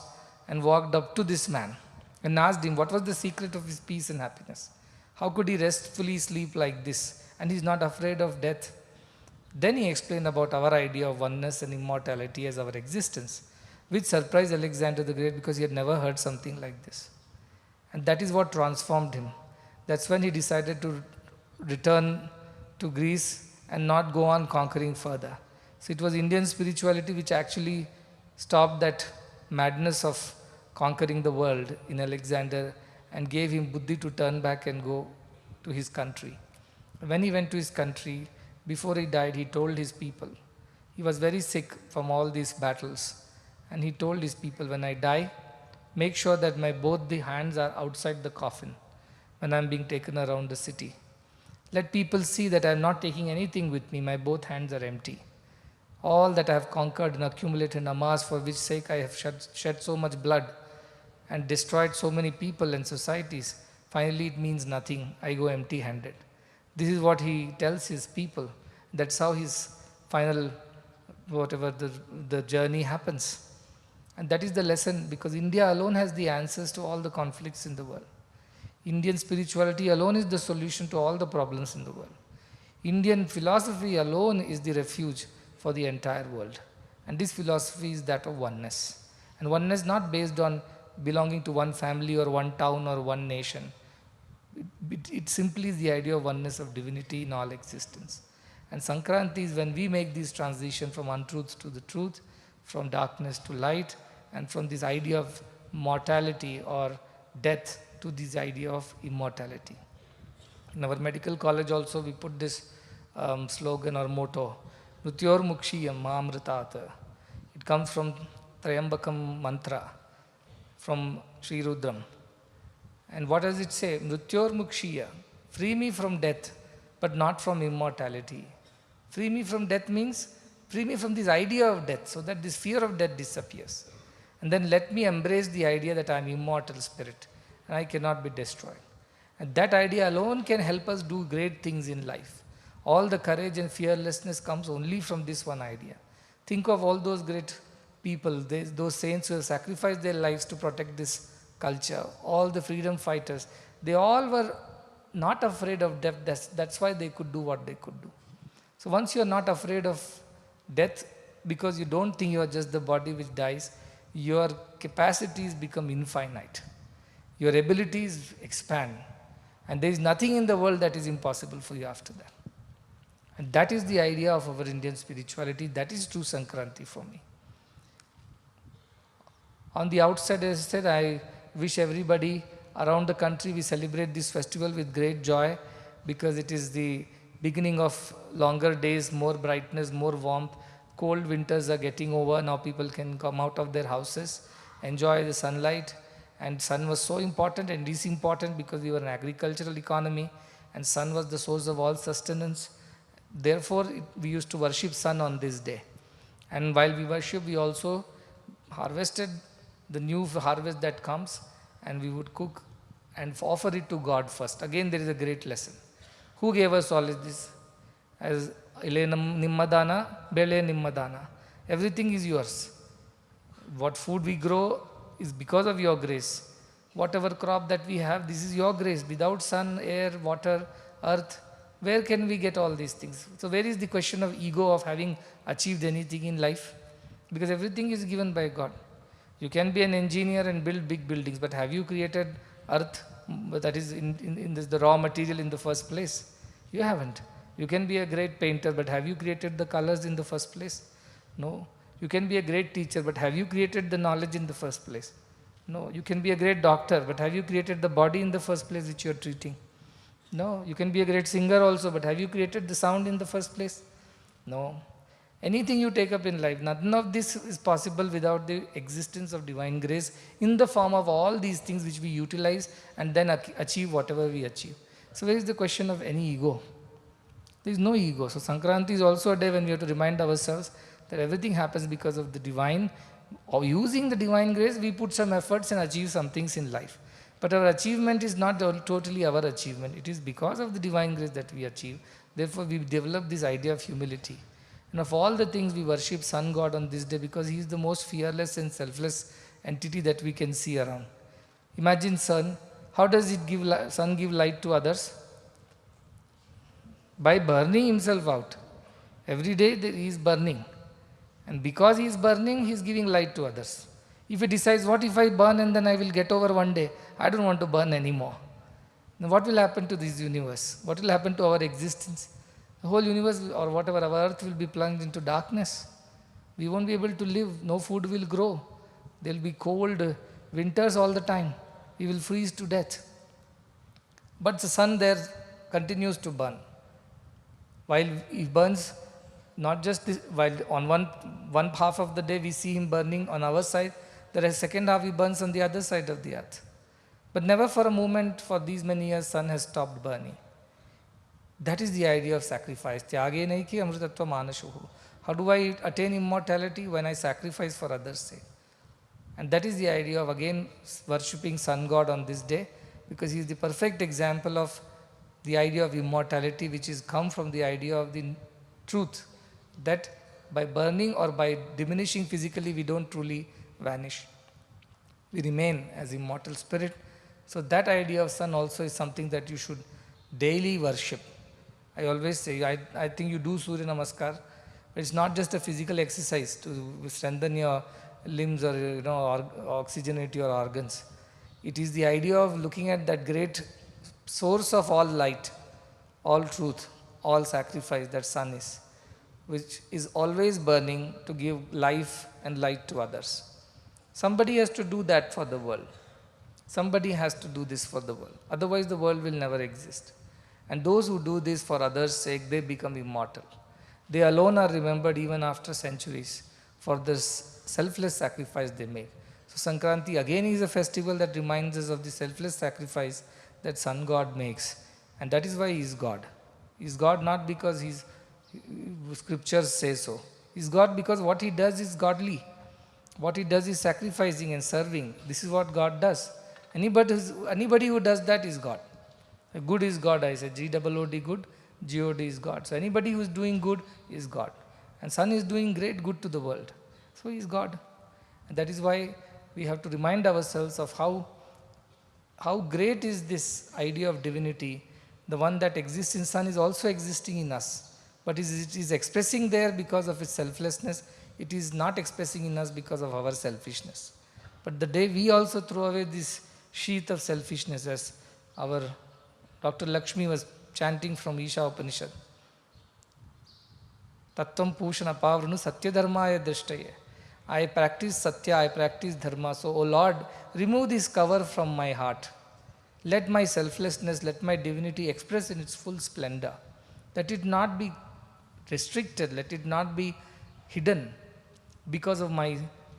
and walked up to this man and asked him what was the secret of his peace and happiness. How could he restfully sleep like this? And he's not afraid of death. Then he explained about our idea of oneness and immortality as our existence, which surprised Alexander the Great because he had never heard something like this. And that is what transformed him. That's when he decided to return to Greece and not go on conquering further. So it was Indian spirituality which actually stopped that madness of conquering the world in Alexander and gave him buddhi to turn back and go to his country. When he went to his country, before he died, he told his people, he was very sick from all these battles, and he told his people, when I die, make sure that my both the hands are outside the coffin when I am being taken around the city. Let people see that I am not taking anything with me, my both hands are empty. All that I have conquered and accumulated and amassed, for which sake I have shed so much blood and destroyed so many people and societies, finally it means nothing, I go empty-handed. This is what he tells his people. That's how his final, whatever the journey happens. And that is the lesson, because India alone has the answers to all the conflicts in the world. Indian spirituality alone is the solution to all the problems in the world. Indian philosophy alone is the refuge for the entire world. And this philosophy is that of oneness. And oneness not based on belonging to one family or one town or one nation. It simply is the idea of oneness of divinity in all existence. And Sankranti is when we make this transition from untruth to the truth, from darkness to light, and from this idea of mortality or death to this idea of immortality. In our medical college also we put this slogan or motto, Mrityor Mukshiyam Maamritat. It comes from Trayambakam mantra, from Sri Rudram. And what does it say? Mrityor Mukshiya, free me from death, but not from immortality. Free me from death means free me from this idea of death, so that this fear of death disappears. And then let me embrace the idea that I am immortal spirit and I cannot be destroyed. And that idea alone can help us do great things in life. All the courage and fearlessness comes only from this one idea. Think of all those great people, those saints who have sacrificed their lives to protect this culture, all the freedom fighters, they all were not afraid of death. That's why they could do what they could do. So once you are not afraid of death, because you don't think you are just the body which dies, your capacities become infinite. Your abilities expand. And there is nothing in the world that is impossible for you after that. And that is the idea of our Indian spirituality. That is true Sankranti for me. On the outside, as I said, I wish everybody around the country we celebrate this festival with great joy, because it is the beginning of longer days, more brightness, more warmth. Cold winters are getting over. Now people can come out of their houses, enjoy the sunlight. And sun was so important and is important because we were an agricultural economy, and sun was the source of all sustenance. Therefore, we used to worship sun on this day. And while we worship, we also harvested the new harvest that comes, and we would cook and offer it to God first. Again, there is a great lesson. Who gave us all of this? As Ile Nimmadana, Bele Nimmadana. Everything is yours. What food we grow is because of your grace. Whatever crop that we have, this is your grace. Without sun, air, water, earth, where can we get all these things? So where is the question of ego, of having achieved anything in life? Because everything is given by God. You can be an engineer and build big buildings, but have you created earth, that is in the raw material in the first place? You haven't. You can be a great painter, but have you created the colors in the first place? No. You can be a great teacher, but have you created the knowledge in the first place? No. You can be a great doctor, but have you created the body in the first place which you are treating? No. You can be a great singer also, but have you created the sound in the first place? No. Anything you take up in life, none of this is possible without the existence of divine grace in the form of all these things which we utilize and then achieve whatever we achieve. So where is the question of any ego? There is no ego. So Sankranti is also a day when we have to remind ourselves that everything happens because of the divine, or using the divine grace, we put some efforts and achieve some things in life. But our achievement is not totally our achievement. It is because of the divine grace that we achieve. Therefore, we develop this idea of humility. And of all the things, we worship Sun God on this day because he is the most fearless and selfless entity that we can see around. Imagine sun. How does sun give light to others? By burning himself out. Every day he is burning. And because he is burning, he is giving light to others. If he decides, what if I burn and then I will get over one day? I don't want to burn anymore. Then what will happen to this universe? What will happen to our existence? The whole universe, or whatever, our earth will be plunged into darkness. We won't be able to live. No food will grow. There will be cold winters all the time. We will freeze to death. But the sun there continues to burn. While he burns, not just this, while on one half of the day we see him burning on our side, the second half he burns on the other side of the earth. But never for a moment for these many years sun has stopped burning. That is the idea of sacrifice. Tyage nahi ki amritatva manashuhu. How do I attain immortality? When I sacrifice for others' sake. And that is the idea of again worshipping Sun God on this day, because he is the perfect example of the idea of immortality, which is come from the idea of the truth, that by burning or by diminishing physically, we don't truly vanish. We remain as immortal spirit. So that idea of sun also is something that you should daily worship. I always say, I think you do Surya Namaskar, but it's not just a physical exercise to strengthen your limbs or oxygenate your organs. It is the idea of looking at that great source of all light, all truth, all sacrifice that sun is, which is always burning to give life and light to others. Somebody has to do that for the world. Somebody has to do this for the world. Otherwise the world will never exist. And those who do this for others' sake, they become immortal. They alone are remembered even after centuries for this selfless sacrifice they made. So Sankranti again is a festival that reminds us of the selfless sacrifice that Sun God makes. And that is why he is God. He is God not because scriptures say so. He is God because what he does is godly. What he does is sacrificing and serving. This is what God does. Anybody who does that is God. Good is God, I say. G-O-O-D, good. G-O-D is God. So anybody who is doing good is God. And Sun is doing great good to the world. So he is God. And that is why we have to remind ourselves of how great is this idea of divinity. The one that exists in sun is also existing in us. But it is expressing there because of its selflessness. It is not expressing in us because of our selfishness. But the day we also throw away this sheath of selfishness, as our Dr. Lakshmi was chanting from Isha Upanishad, Tattvam Pushana Pavranu Satya Dharmaya Drishtaye. I practice Satya, I practice Dharma. So, O Lord, remove this cover from my heart. Let my selflessness, let my divinity express in its full splendor. Let it not be restricted, let it not be hidden because of my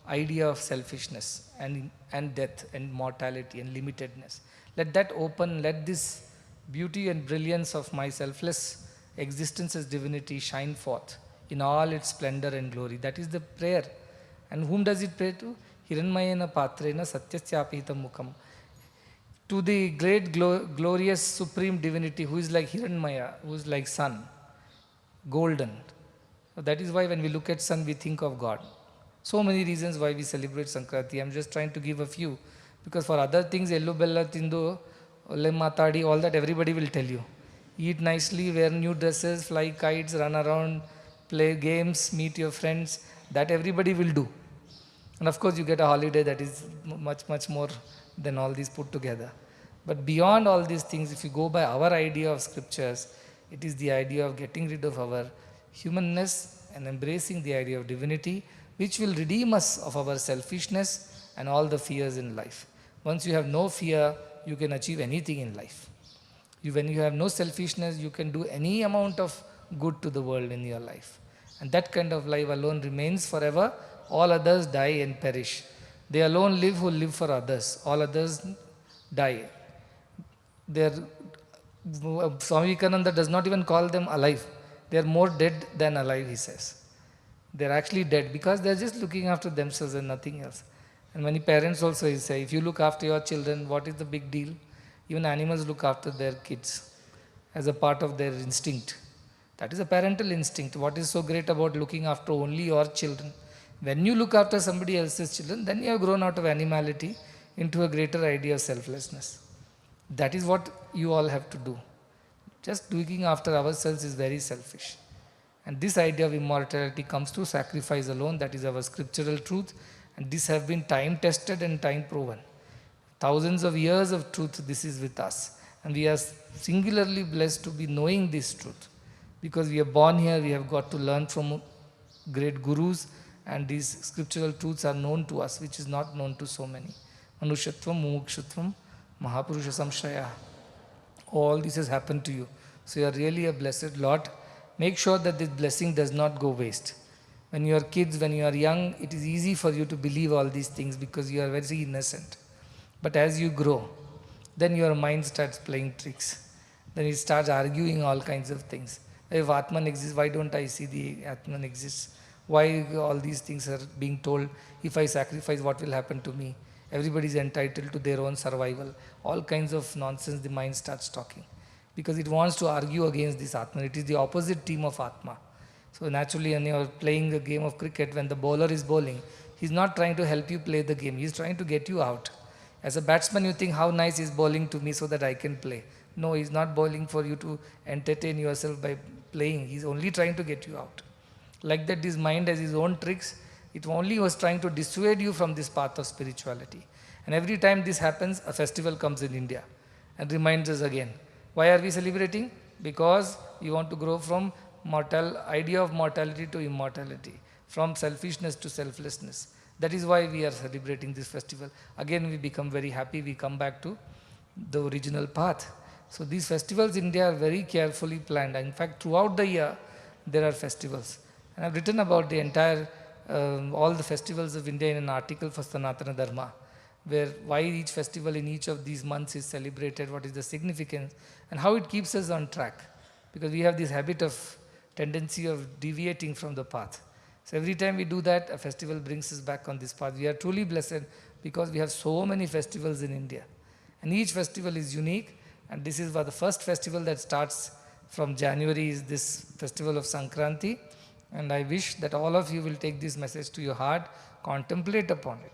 idea of selfishness and death and mortality and limitedness. Let that open, let this beauty and brilliance of my selfless existence as divinity shine forth in all its splendor and glory. That is the prayer. And whom does it pray to? Hiranmayena patrena satyasyapitam mukham. To the great glorious supreme divinity who is like Hiranmaya, who is like sun, golden. That is why when we look at sun, we think of God. So many reasons why we celebrate Sankranti. I am just trying to give a few. Because for other things, Ellu Bella Tindu, Ole Matadi, all that everybody will tell you. Eat nicely, wear new dresses, fly kites, run around, play games, meet your friends. That everybody will do. And of course, you get a holiday that is much, much more than all these put together. But beyond all these things, if you go by our idea of scriptures, it is the idea of getting rid of our humanness and embracing the idea of divinity, which will redeem us of our selfishness and all the fears in life. Once you have no fear, you can achieve anything in life. When you have no selfishness, you can do any amount of good to the world in your life. And that kind of life alone remains forever. All others die and perish. They alone live who live for others. All others die. Swami Vivekananda does not even call them alive. They are more dead than alive, he says. They are actually dead because they are just looking after themselves and nothing else. And many parents also say, if you look after your children, what is the big deal? Even animals look after their kids as a part of their instinct. That is a parental instinct. What is so great about looking after only your children? When you look after somebody else's children, then you have grown out of animality into a greater idea of selflessness. That is what you all have to do. Just looking after ourselves is very selfish. And this idea of immortality comes through sacrifice alone. That is our scriptural truth. And this have been time tested and time proven. Thousands of years of truth, this is with us. And we are singularly blessed to be knowing this truth. Because we are born here, we have got to learn from great gurus. And these scriptural truths are known to us, which is not known to so many. Manushatvam, Mumukshutvam, Mahapurusha Samshaya. All this has happened to you. So you are really a blessed lot. Make sure that this blessing does not go waste. When you are kids, when you are young, it is easy for you to believe all these things because you are very innocent. But as you grow, then your mind starts playing tricks. Then it starts arguing all kinds of things. If Atman exists, why don't I see the Atman exists? Why all these things are being told? If I sacrifice, what will happen to me? Everybody is entitled to their own survival. All kinds of nonsense the mind starts talking. Because it wants to argue against this Atman. It is the opposite team of Atma. So naturally, when you are playing a game of cricket, when the bowler is bowling, he is not trying to help you play the game. He is trying to get you out. As a batsman, you think, how nice is bowling to me so that I can play. No, he is not bowling for you to entertain yourself by playing. He is only trying to get you out. Like that, this mind has his own tricks. It only was trying to dissuade you from this path of spirituality. And every time this happens, a festival comes in India and reminds us again. Why are we celebrating? Because we want to grow from idea of mortality to immortality, from selfishness to selflessness. That is why we are celebrating this festival. Again, we become very happy. We come back to the original path. So these festivals in India are very carefully planned. In fact, throughout the year, there are festivals. And I've written about the entire, all the festivals of India in an article for Sanatana Dharma, where why each festival in each of these months is celebrated, what is the significance, and how it keeps us on track. Because we have this habit of tendency of deviating from the path. So every time we do that, a festival brings us back on this path. We are truly blessed because we have so many festivals in India. And each festival is unique. And this is the first festival that starts from January is this festival of Sankranti. And I wish that all of you will take this message to your heart. contemplate upon it.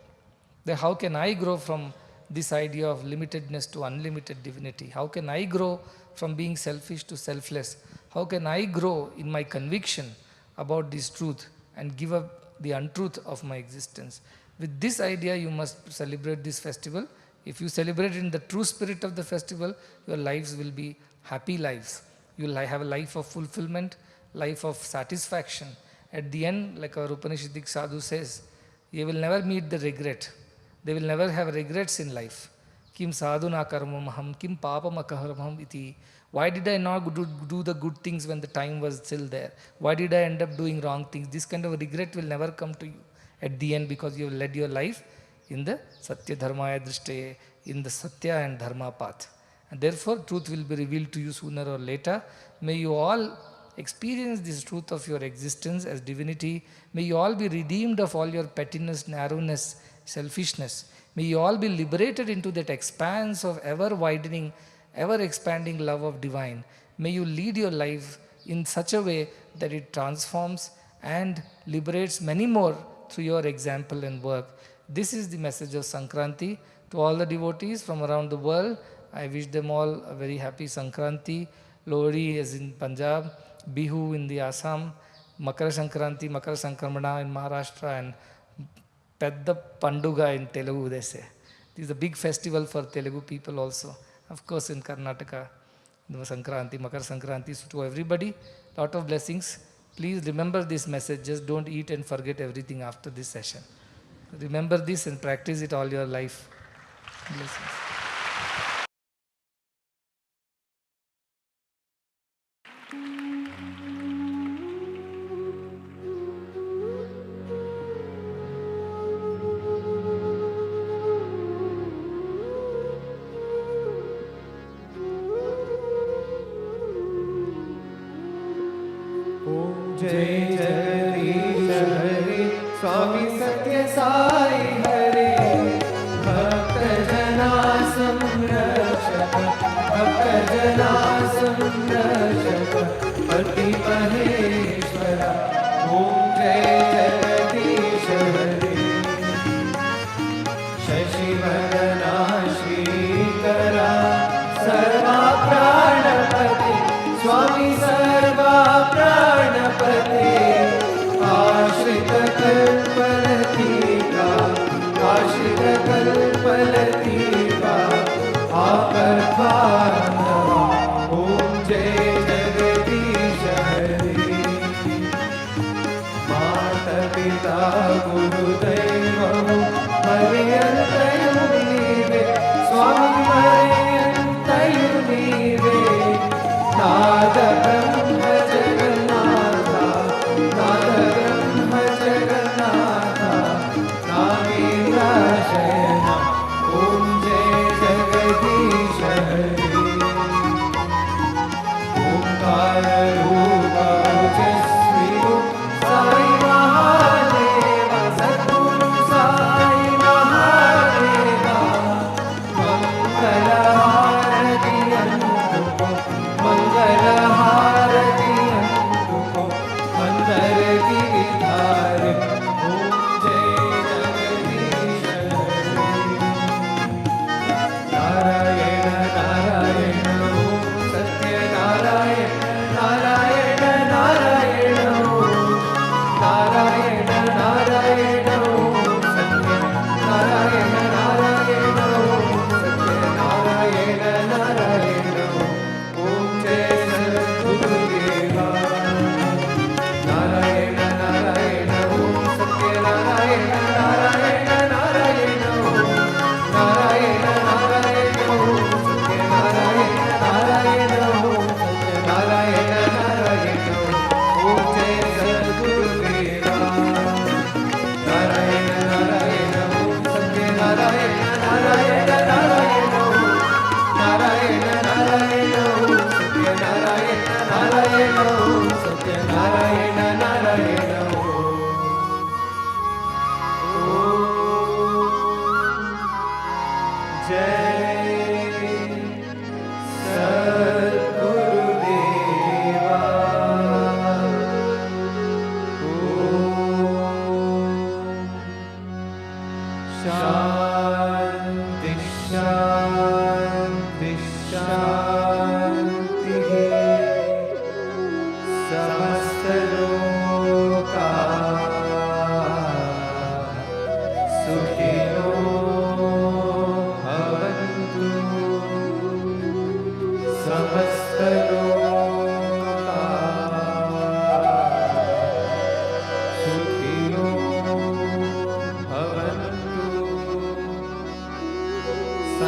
Then how can I grow from this idea of limitedness to unlimited divinity? How can I grow from being selfish to selfless? How can I grow in my conviction about this truth and give up the untruth of my existence? With this idea, you must celebrate this festival. If you celebrate in the true spirit of the festival, your lives will be happy lives. You will have a life of fulfillment, life of satisfaction. At the end, like our Upanishadic sadhu says, you will never meet the regret. They will never have regrets in life. Kim sadhuna karmamaham, kim papamakaharamaham iti. Why did I not do the good things when the time was still there? Why did I end up doing wrong things? This kind of regret will never come to you at the end, because you have led your life in the Sathya Dharmaya Drishtaye, in the Sathya and Dharma path. And therefore, truth will be revealed to you sooner or later. May you all experience this truth of your existence as divinity. May you all be redeemed of all your pettiness, narrowness, selfishness. May you all be liberated into that expanse of ever widening, ever expanding love of divine. May you lead your life in such a way that it transforms and liberates many more through your example and work. This is the message of Sankranti. To all the devotees from around the world, I wish them all a very happy Sankranti. Lohri is in Punjab, Bihu in the Assam, Makara Sankranti, Makara Sankramana in Maharashtra, and Pedda Panduga in Telugu, they say. This is a big festival for Telugu people also. Of course, in Karnataka, Sankranti, Makara Sankranti. So to everybody, lot of blessings. Please remember this message. Just don't eat and forget everything after this session. Remember this and practice it all your life. Blessings. जय जगदीश हरे स्वामी सत्य साई हरे भक्त जना संरक्षक भक्त जना संरक्षक पति महेश्वर ओम जय जगदीश हरे शशि वदना श्रीकरा सर्वा प्राणपते स्वामी सर्वा प्राणपते आश्रित कल्पलतीका आश्रित कल्पलतीका आकर्षान्नवा ओम जय जगदीश हरे माता पिता गुरुदैवं पर्यन्तयो नीवे स्वामी पर्यन्तयो नीवे नाद ब्रह्म जगन्नाथा नाद ब्रह्म जगन्नाथा नागेन्द्र शयन ओम जय जगदीश हरे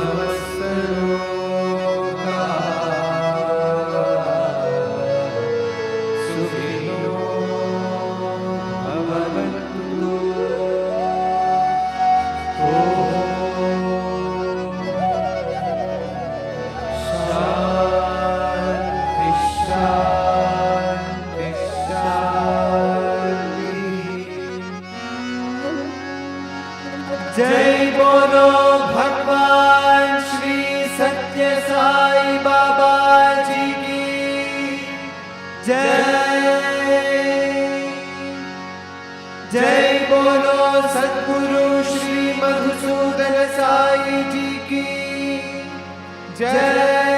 समस्त लोका सुखिनो भवन्तु। शान्ति शान्ति शान्ति। जय बोलो भगवान श्री सत्य साई बाबा जी की जय। जय बोलो सद्गुरु श्री मधुसूदन साई जी की जय।